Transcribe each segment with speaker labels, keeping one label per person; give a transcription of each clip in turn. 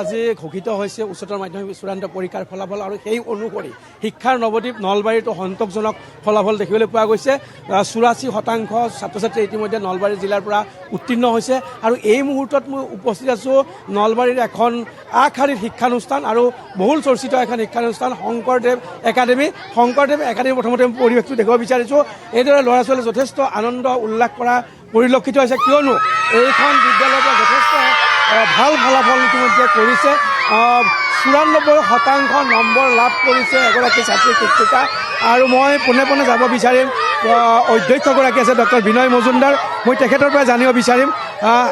Speaker 1: আজি ঘোষিত হৈছে উচ্চতৰ মাধ্যমিক চূড়ান্ত পৰীক্ষাৰ ফলাফল আৰু সেই অনুসৰি শিক্ষাৰ নৱদ্বীপ নলবাৰীতো সন্তোষজনক ফলাফল দেখিবলৈ পোৱা গৈছে। 84% ছাত্ৰ ছাত্ৰী ইতিমধ্যে নলবাৰী জিলাৰ পৰা উত্তীৰ্ণ হৈছে আৰু এই মুহূৰ্তত মই উপস্থিত আছোঁ নলবাৰীৰ এখন আগশাৰীৰ শিক্ষানুষ্ঠান আৰু বহুল চৰ্চিত এখন শিক্ষানুষ্ঠান শংকৰদেৱ একাডেমী। শংকৰদেৱ একাডেমী প্ৰথমতে পৰিৱেশটো দেখুৱাব বিচাৰিছোঁ। এইদৰে ল'ৰা ছোৱালীয়ে যথেষ্ট আনন্দ উল্লাস কৰা পৰিলক্ষিত হৈছে, কিয়নো এইখন বিদ্যালয়ৰ পৰা যথেষ্ট ভাল ফলাফল ইতিমধ্যে কৰিছে। 94% নম্বৰ লাভ কৰিছে এগৰাকী ছাত্ৰী শিক্ষিকা। আৰু মই পোনে পোনে যাব বিচাৰিম অধ্যক্ষগৰাকী আছে ডক্টৰ বিনয় মজুমদাৰ, মই তেখেতৰ পৰা জানিব বিচাৰিম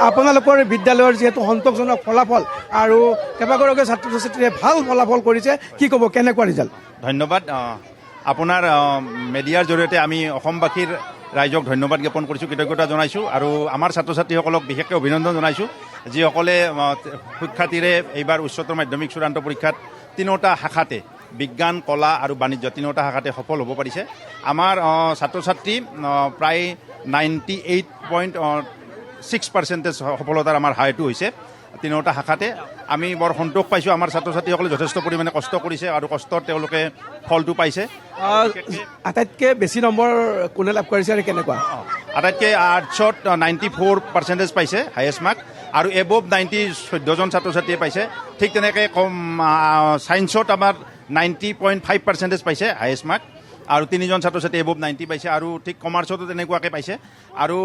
Speaker 1: আপোনালোকৰ বিদ্যালয়ৰ যিহেতু সন্তোষজনক ফলাফল আৰু কেইবাগৰাকীও ছাত্ৰ ছাত্ৰীয়ে ভাল ফলাফল কৰিছে, কি ক'ব, কেনেকুৱা ৰিজাল্ট?
Speaker 2: ধন্যবাদ। আপোনাৰ মিডিয়াৰ জৰিয়তে আমি অসমবাসীৰ ৰাইজক ধন্যবাদ জ্ঞাপন কৰিছোঁ, কৃতজ্ঞতা জনাইছোঁ আৰু আমাৰ ছাত্ৰ ছাত্ৰীসকলক বিশেষকৈ অভিনন্দন জনাইছোঁ, যিসকলে শিক্ষাৰ্থীৰে এইবাৰ উচ্চতৰ মাধ্যমিক চূড়ান্ত পৰীক্ষাত তিনিওটা শাখাতে বিজ্ঞান, কলা আৰু বাণিজ্য তিনিওটা শাখাতে সফল হ'ব পাৰিছে। আমাৰ ছাত্ৰ ছাত্ৰী প্ৰায় 98.6% সফলতাৰ আমাৰ হাৰটো হৈছে তিনিওটা শাখাতে। আমি বৰ সন্তোষ পাইছোঁ, আমাৰ ছাত্ৰ ছাত্ৰীসকলে যথেষ্ট পৰিমাণে কষ্ট কৰিছে আৰু কষ্টত তেওঁলোকে ফলটো পাইছে।
Speaker 1: আটাইতকৈ বেছি নম্বৰ কোনে লাভ কৰিছে আৰু কেনেকুৱা?
Speaker 2: আটাইতকৈ আৰ্টছত 94% পাইছে হায়েষ্ট মাৰ্ক আৰু এবভ 90 14জন ছাত্ৰ ছাত্ৰীয়ে পাইছে। ঠিক তেনেকৈ ছায়েন্সত আমাৰ 90.5% পাইছে হায়েষ্ট মাৰ্ক আৰু 3জন ছাত্ৰ ছাত্ৰী এবভ 90 পাইছে আৰু ঠিক কমাৰ্চতো তেনেকুৱাকৈ পাইছে। আৰু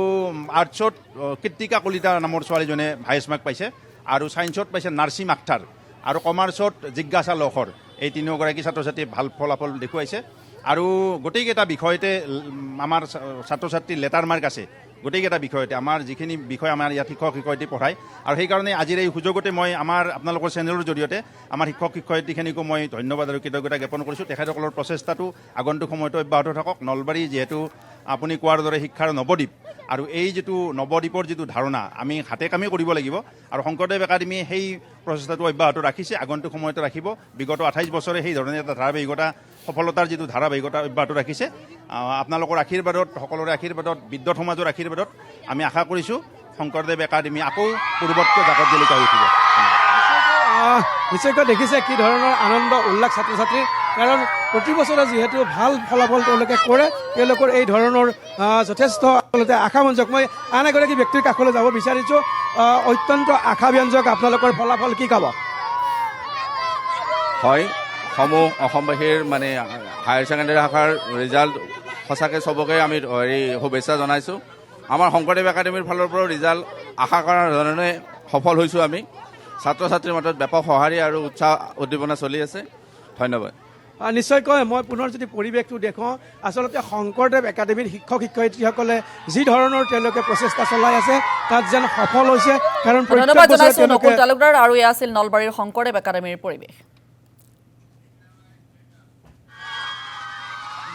Speaker 2: আৰ্টছত কৃতিকা কলিতা নামৰ ছোৱালীজনে হায়েষ্ট মাৰ্ক পাইছে আৰু ছায়েন্সত পাইছে নাৰ্ছিম আখতাৰ আৰু কমাৰ্চত জিজ্ঞাসা লহৰ। এই তিনিওগৰাকী ছাত্ৰ ছাত্ৰীয়ে ভাল ফলাফল দেখুৱাইছে আৰু গোটেইকেইটা বিষয়তে আমাৰ ছাত্ৰ ছাত্ৰীৰ লেটাৰ মাৰ্ক আছে। গোটেইকেইটা বিষয়তে আমাৰ যিখিনি বিষয় আমাৰ ইয়াত শিক্ষক শিক্ষয়িত্ৰী পঢ়ায় আৰু সেইকাৰণে আজিৰ এই সুযোগতে মই আপোনালোকৰ চেনেলৰ জৰিয়তে আমাৰ শিক্ষক শিক্ষয়িত্ৰীখিনিকো মই ধন্যবাদ আৰু কৃতজ্ঞতা জ্ঞাপন কৰিছোঁ। তেখেতসকলৰ প্ৰচেষ্টাটো আগন্তুক সময়তো অব্যাহত থাকক। নলবাৰী যিহেতু আপুনি কোৱাৰ দৰে শিক্ষাৰ নৱদ্বীপ আৰু এই যিটো নৱদ্বীপৰ যিটো ধাৰণা আমি হাতে কামেই কৰিব লাগিব আৰু শংকৰদেৱ একাডেমীয়ে সেই প্ৰচেষ্টাটো অব্যাহত ৰাখিছে, আগন্তুক সময়তো ৰাখিব। বিগত 28 বছৰে সেই ধৰণে এটা ধাৰাবাহিকতা সফলতাৰ যিটো ধাৰাবাহিকতা অব্যাহত ৰাখিছে। আপোনালোকৰ আশীৰ্বাদত, সকলোৰে আশীৰ্বাদত, বিদ্যুৎ সমাজৰ আশীৰ্বাদত আমি আশা কৰিছোঁ শংকৰদেৱ একাডেমী আকৌ পূৰ্বতকৈ জাকত জিলিকা হৈ উঠিব।
Speaker 1: নিশ্চয়কৈ দেখিছে কি ধৰণৰ আনন্দ উল্লাস ছাত্ৰ ছাত্ৰী, কাৰণ প্ৰতি বছৰে যিহেতু ভাল ফলাফল তেওঁলোকে কৰে, তেওঁলোকৰ এই ধৰণৰ যথেষ্ট আচলতে আশাব্যঞ্জক। মই আন এগৰাকী ব্যক্তিৰ কাষলৈ যাব বিচাৰিছোঁ। অত্যন্ত আশাব্যঞ্জক আপোনালোকৰ ফলাফল, কি ক'ব?
Speaker 3: হয়, অসমবাসীৰ মানে হায়াৰ ছেকেণ্ডেৰী শাখাৰ ৰিজাল্ট সঁচাকৈ চবকে আমি শুভেচ্ছা জনাইছোঁ। আমাৰ শংকৰদেৱ একাডেমীৰ ফালৰ পৰাও ৰিজাল্ট আশা কৰাৰ ধৰণে সফল হৈছোঁ আমি। ছাত্ৰ ছাত্ৰীৰ মাজত ব্যাপক সঁহাৰি আৰু উৎসাহ উদ্দীপনা চলি আছে। ধন্যবাদ।
Speaker 1: নিশ্চয়কৈ মই পুনৰ যদি পৰিৱেশটো দেখুৱাওঁ, আচলতে শংকৰদেৱ একাডেমীৰ শিক্ষক শিক্ষয়িত্ৰীসকলে যি ধৰণৰ তেওঁলোকে প্ৰচেষ্টা চলাই আছে তাত যেন সফল হৈছে। কাৰণ
Speaker 4: ধন্যবাদ জনাইছোঁ নকুল তালুকদাৰ। আৰু এয়া আছিল নলবাৰীৰ শংকৰদেৱ একাডেমীৰ পৰিৱেশ।